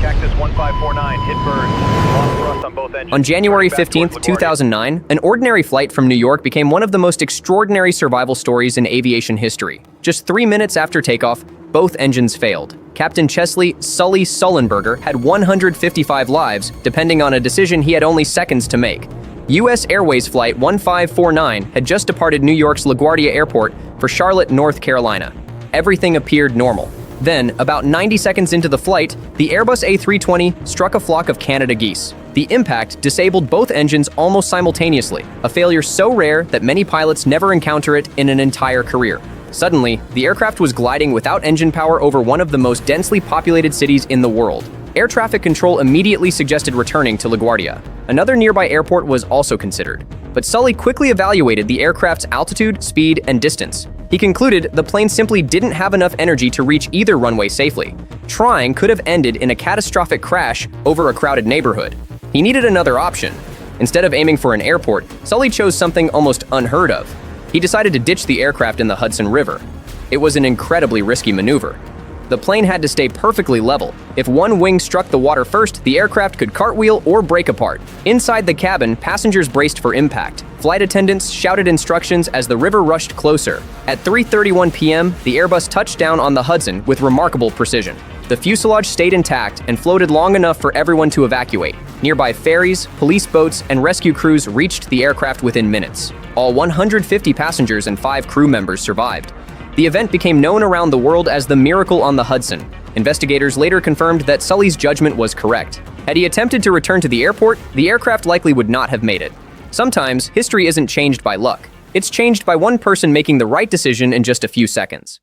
Cactus 1549, hit bird. Lost thrust on both engines. On January Turning back 15, towards LaGuardia. 2009, an ordinary flight from New York became one of the most extraordinary survival stories in aviation history. Just 3 minutes after takeoff, both engines failed. Captain Chesley "Sully" Sullenberger had 155 lives, depending on a decision he had only seconds to make. U.S. Airways Flight 1549 had just departed New York's LaGuardia Airport for Charlotte, North Carolina. Everything appeared normal. Then, about 90 seconds into the flight, the Airbus A320 struck a flock of Canada geese. The impact disabled both engines almost simultaneously, a failure so rare that many pilots never encounter it in an entire career. Suddenly, the aircraft was gliding without engine power over one of the most densely populated cities in the world. Air traffic control immediately suggested returning to LaGuardia. Another nearby airport was also considered, but Sully quickly evaluated the aircraft's altitude, speed, and distance. He concluded the plane simply didn't have enough energy to reach either runway safely. Trying could have ended in a catastrophic crash over a crowded neighborhood. He needed another option. Instead of aiming for an airport, Sully chose something almost unheard of. He decided to ditch the aircraft in the Hudson River. It was an incredibly risky maneuver. The plane had to stay perfectly level. If one wing struck the water first, the aircraft could cartwheel or break apart. Inside the cabin, passengers braced for impact. Flight attendants shouted instructions as the river rushed closer. At 3:31 p.m., the Airbus touched down on the Hudson with remarkable precision. The fuselage stayed intact and floated long enough for everyone to evacuate. Nearby ferries, police boats, and rescue crews reached the aircraft within minutes. All 150 passengers and 5 crew members survived. The event became known around the world as the Miracle on the Hudson. Investigators later confirmed that Sully's judgment was correct. Had he attempted to return to the airport, the aircraft likely would not have made it. Sometimes, history isn't changed by luck. It's changed by one person making the right decision in just a few seconds.